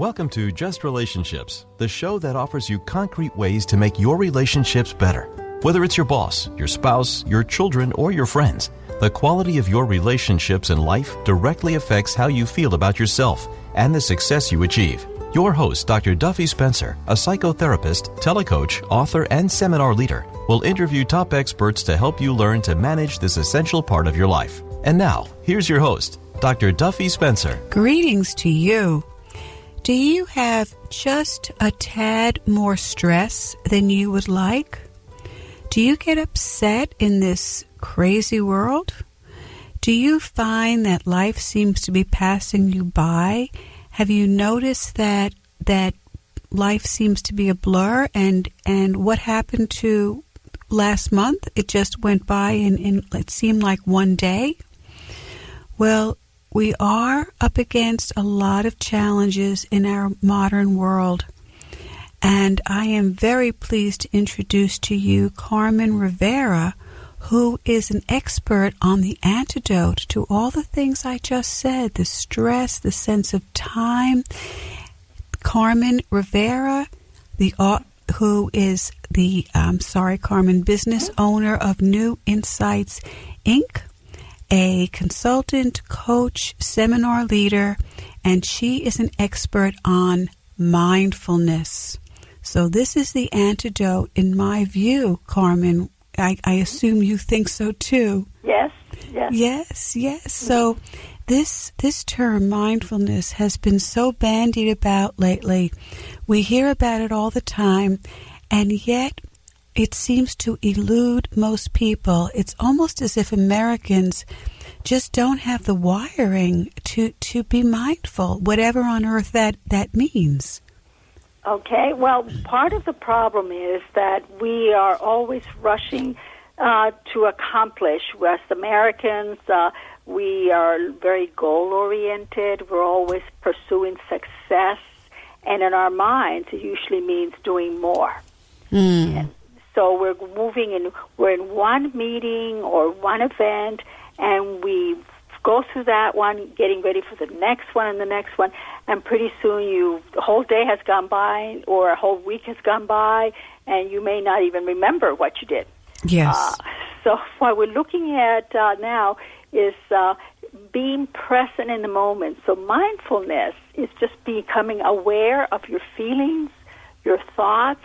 Welcome to Just Relationships, the show that offers you concrete ways to make your relationships better. Whether it's your boss, your spouse, your children, or your friends, the quality of your relationships in life directly affects how you feel about yourself and the success you achieve. Your host, Dr. Duffy Spencer, a psychotherapist, telecoach, author, and seminar leader, will interview top experts to help you learn to manage this essential part of your life. And now, here's your host, Dr. Duffy Spencer. Greetings to you. Do you have just a tad more stress than you would like? Do you get upset in this crazy world? Do you find that life seems to be passing you by? Have you noticed that life seems to be a blur? And what happened to last month? It just went by and it seemed like one day. Well, we are up against a lot of challenges in our modern world. And I am very pleased to introduce to you Carmen Rivera, who is an expert on the antidote to all the things I just said, the stress, the sense of time. Carmen Rivera, who is the Carmen, business owner of New Insights, Inc., a consultant, coach, seminar leader, and she is an expert on mindfulness. So this is the antidote, in my view, Carmen. I assume you think so too. Yes. So this term, mindfulness, has been so bandied about lately. We hear about it all the time, and yet it seems to elude most people. It's almost as if Americans just don't have the wiring to be mindful, whatever on earth that means. Okay, well, part of the problem is that we are always rushing to accomplish. As Americans, we are very goal-oriented. We're always pursuing success. And in our minds, it usually means doing more. And so we're we're in one meeting or one event, and we go through that one, getting ready for the next one and the next one, and pretty soon the whole day has gone by or a whole week has gone by, and you may not even remember what you did. Yes. So what we're looking at now is being present in the moment. So mindfulness is just becoming aware of your feelings, your thoughts,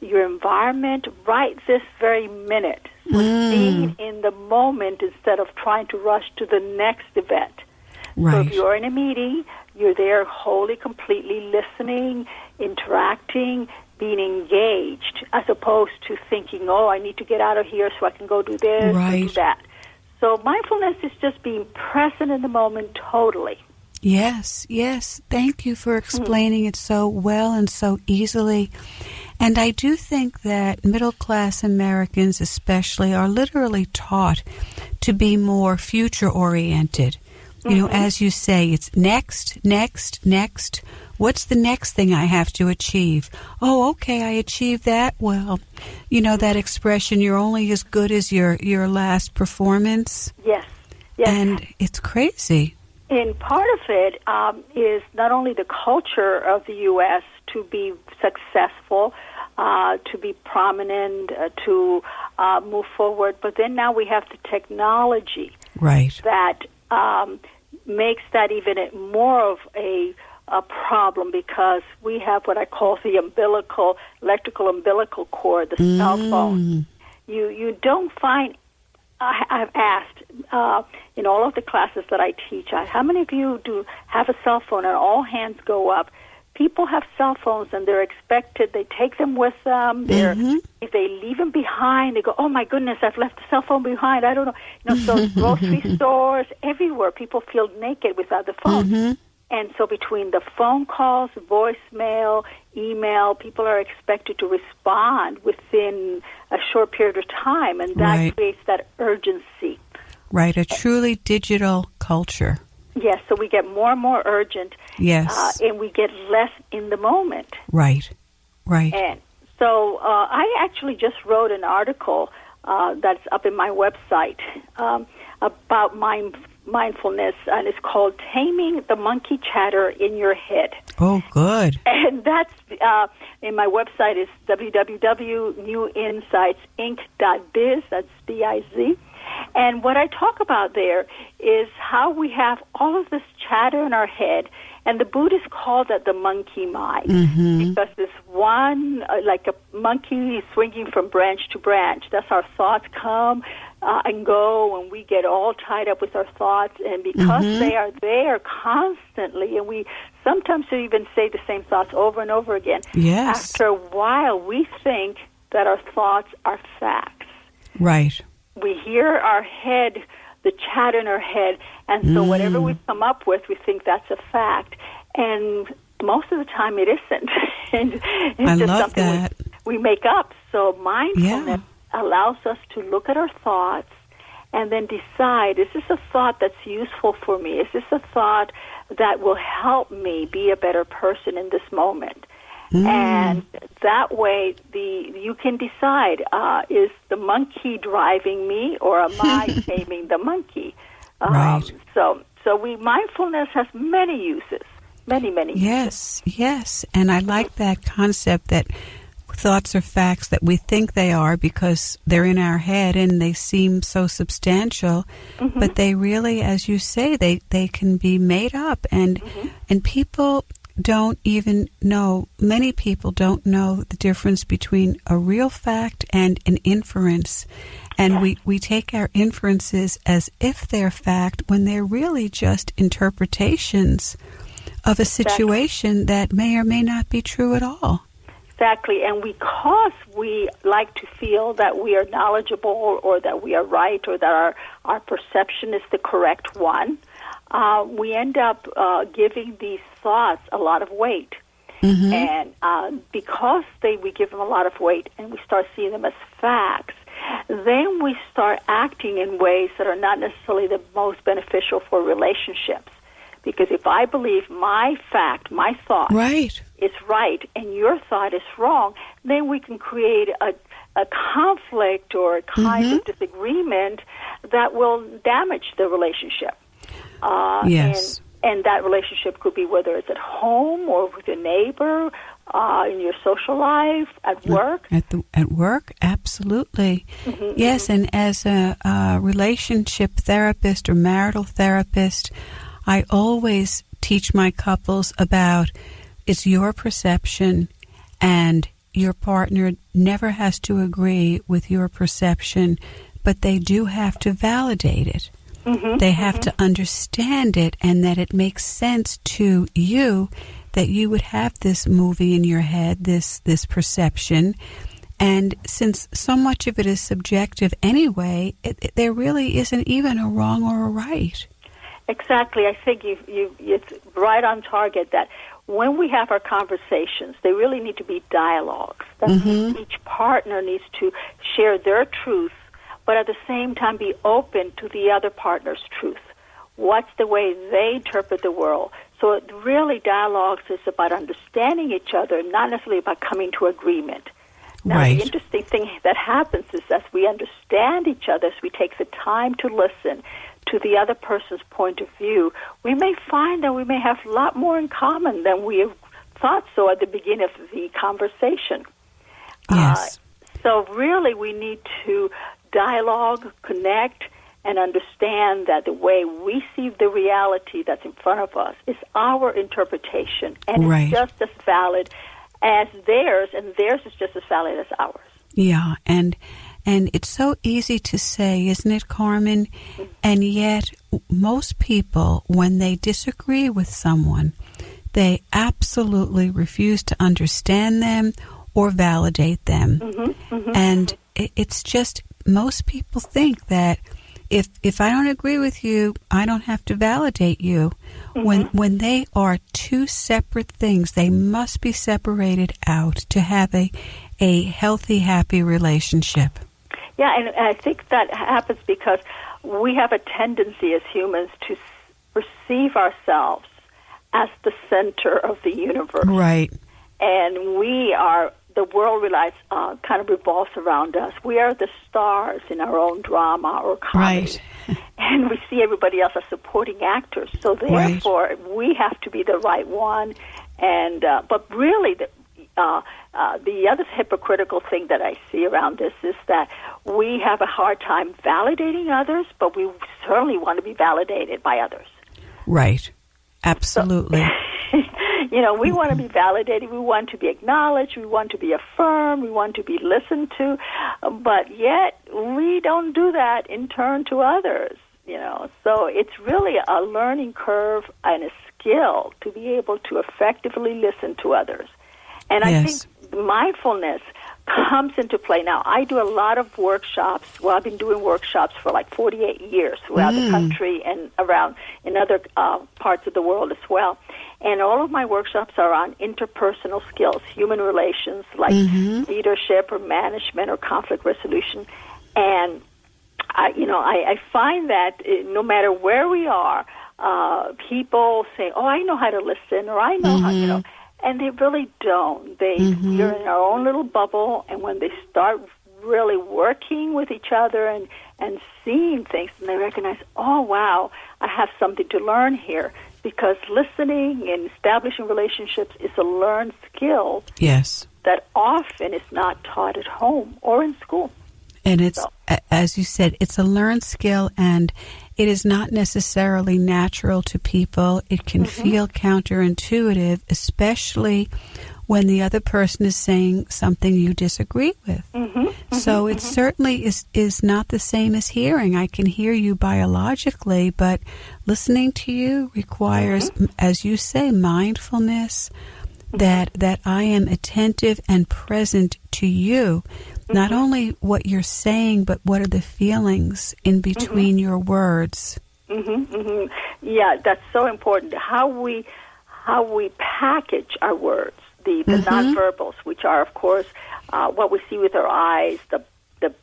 your environment right this very minute. So being in the moment instead of trying to rush to the next event. Right. So if you're in a meeting, you're there wholly, completely listening, interacting, being engaged, as opposed to thinking, I need to get out of here so I can go do this or do that. So mindfulness is just being present in the moment totally. Yes. Thank you for explaining it so well and so easily. And I do think that middle-class Americans especially are literally taught to be more future-oriented. You know, as you say, it's next. What's the next thing I have to achieve? Oh, okay, I achieved that. Well, you know that expression, you're only as good as your last performance? Yes. And it's crazy. And part of it is not only the culture of the U.S. to be successful, to be prominent, to move forward, but then now we have the technology that makes that even more of a problem, because we have what I call the electrical umbilical cord, the cell phone. You don't find. I've asked in all of the classes that I teach, how many of you do have a cell phone? And all hands go up. People have cell phones, and they're expected. They take them with them. If they leave them behind, they go, "Oh my goodness, I've left the cell phone behind." I don't know. So grocery stores, everywhere, people feel naked without the phone. And so between the phone calls, voicemail, email, people are expected to respond within a short period of time, and that creates that urgency. Right, a truly digital culture. Yes, so we get more and more urgent. Yes. And we get less in the moment. Right. And so I actually just wrote an article that's up in my website about mindfulness, and it's called Taming the Monkey Chatter in Your Head. Oh, good. And that's in my website is www.newinsightsinc.biz. That's B-I-Z. And what I talk about there is how we have all of this chatter in our head, and the Buddhists call that the monkey mind, because this one, like a monkey swinging from branch to branch, that's our thoughts come and go, and we get all tied up with our thoughts, and because they are there constantly, and we sometimes even say the same thoughts over and over again, after a while we think that our thoughts are facts. Right. We hear our head, the chatter in our head, and so whatever we come up with, we think that's a fact. And most of the time it isn't. And it's I just love something that. we make up. So mindfulness allows us to look at our thoughts and then decide, is this a thought that's useful for me? Is this a thought that will help me be a better person in this moment? And that way, you can decide, is the monkey driving me, or am I taming the monkey? Right. So mindfulness has many uses, many uses. Yes. And I like that concept that thoughts are facts, that we think they are because they're in our head and they seem so substantial, but they really, as you say, they can be made up, and people don't even know, many people don't know the difference between a real fact and an inference. And we take our inferences as if they're fact when they're really just interpretations of a situation that may or may not be true at all. Exactly. And because we like to feel that we are knowledgeable, or that we are right, or that our perception is the correct one, we end up giving these thoughts a lot of weight. And because we give them a lot of weight and we start seeing them as facts, then we start acting in ways that are not necessarily the most beneficial for relationships. Because if I believe my fact, my thought is right, and your thought is wrong, then we can create a conflict or a kind of disagreement that will damage the relationship. Yes. And that relationship could be whether it's at home or with your neighbor, in your social life, at work. At work, absolutely. Yes, and as a relationship therapist or marital therapist, I always teach my couples about it's your perception, and your partner never has to agree with your perception, but they do have to validate it. They have to understand it, and that it makes sense to you that you would have this movie in your head, this perception. And since so much of it is subjective anyway, there really isn't even a wrong or a right. Exactly. I think it's right on target that when we have our conversations, they really need to be dialogues. That means each partner needs to share their truth, but at the same time be open to the other partner's truth. What's the way they interpret the world? So really dialogues is about understanding each other, not necessarily about coming to agreement. Now, the interesting thing that happens is as we understand each other, as we take the time to listen to the other person's point of view, we may find that we may have a lot more in common than we thought so at the beginning of the conversation. Yes. So really we need to dialogue, connect, and understand that the way we see the reality that's in front of us is our interpretation, and it's just as valid as theirs, and theirs is just as valid as ours. Yeah, and it's so easy to say, isn't it, Carmen? And yet most people, when they disagree with someone, they absolutely refuse to understand them or validate them. And it's just, most people think that if I don't agree with you, I don't have to validate you. When they are two separate things, they must be separated out to have a healthy, happy relationship. Yeah, and I think that happens because we have a tendency as humans to perceive ourselves as the center of the universe. Right. And we are the world kind of revolves around us. We are the stars in our own drama or comedy. Right. And we see everybody else as supporting actors. So therefore, we have to be the right one. And but really, the other hypocritical thing that I see around this is that we have a hard time validating others, but we certainly want to be validated by others. Right. Absolutely. So, we want to be validated. We want to be acknowledged. We want to be affirmed. We want to be listened to. But yet, we don't do that in turn to others. So it's really a learning curve and a skill to be able to effectively listen to others. And I think mindfulness comes into play. Now, I do a lot of workshops. Well, I've been doing workshops for like 48 years throughout the country and around in other parts of the world as well. And all of my workshops are on interpersonal skills, human relations, like leadership or management or conflict resolution. And, I find that no matter where we are, people say, oh, I know how to listen, or I know how, and they really don't. We're in our own little bubble, and when they start really working with each other and seeing things, and they recognize, oh, wow, I have something to learn here, because listening and establishing relationships is a learned skill that often is not taught at home or in school. And it's, as you said, it's a learned skill, and it is not necessarily natural to people. It can feel counterintuitive, especially when the other person is saying something you disagree with. So it certainly is not the same as hearing. I can hear you biologically, but listening to you requires, as you say, mindfulness, that I am attentive and present to you. Not only what you're saying, but what are the feelings in between your words. Yeah, that's so important. How we package our words, the nonverbals, which are, of course, what we see with our eyes, the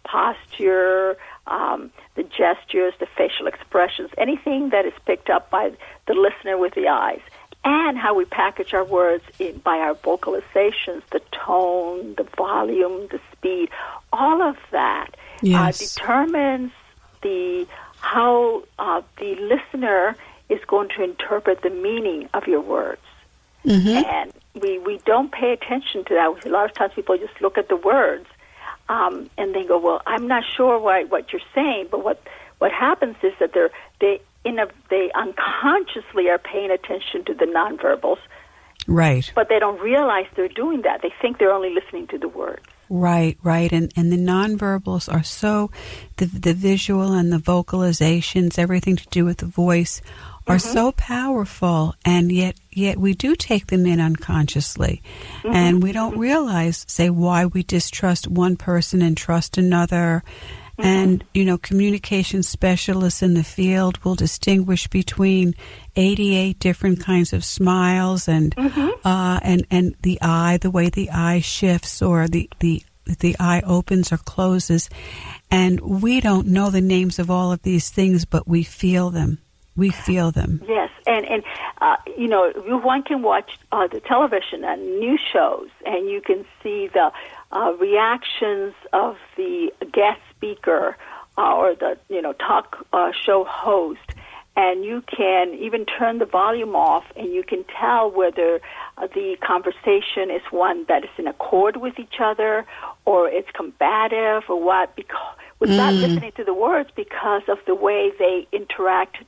posture, the gestures, the facial expressions, anything that is picked up by the listener with the eyes. And how we package our words by our vocalizations, the tone, the volume, the speed, all of that determines how the listener is going to interpret the meaning of your words. And we don't pay attention to that. A lot of times people just look at the words and they go, well, I'm not sure what you're saying, but what happens is that they unconsciously are paying attention to the nonverbals. Right. But they don't realize they're doing that. They think they're only listening to the words. Right. And the nonverbals are so, the visual and the vocalizations, everything to do with the voice, are so powerful, and yet we do take them in unconsciously. And we don't realize, say, why we distrust one person and trust another. And, communication specialists in the field will distinguish between 88 different kinds of smiles and the eye, the way the eye shifts or the eye opens or closes. And we don't know the names of all of these things, but we feel them. Yes, and one can watch the television and news shows, and you can see the reactions of the guest speaker or the talk show host, and you can even turn the volume off, and you can tell whether the conversation is one that is in accord with each other or it's combative or what, because without listening to the words, because of the way they interact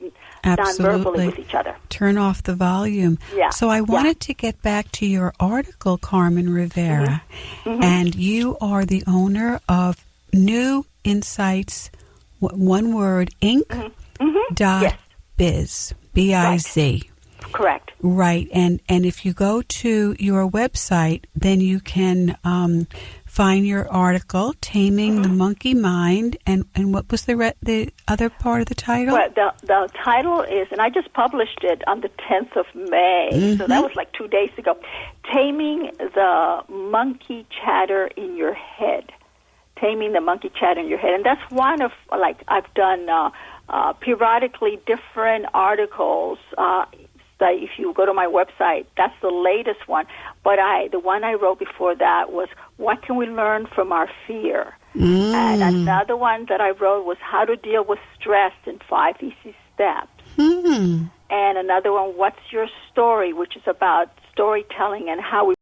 non-verbally with each other. Turn off the volume. Yeah. So I wanted to get back to your article, Carmen Rivera, and you are the owner of New Insights, one word, Inc. .biz, B-I-Z. Correct. Right, and if you go to your website, then you can find your article, Taming the Monkey Mind, and what was the other part of the title? Well, the title is, and I just published it on the 10th of May, so that was like 2 days ago, Taming the Monkey Chatter in Your Head. Taming the Monkey Chatter in Your Head. And that's one of, I've done periodically different articles if you go to my website, that's the latest one. But the one I wrote before that was, what can we learn from our fear? And another one that I wrote was how to deal with stress in 5 easy steps. And another one, what's your story, which is about storytelling and how we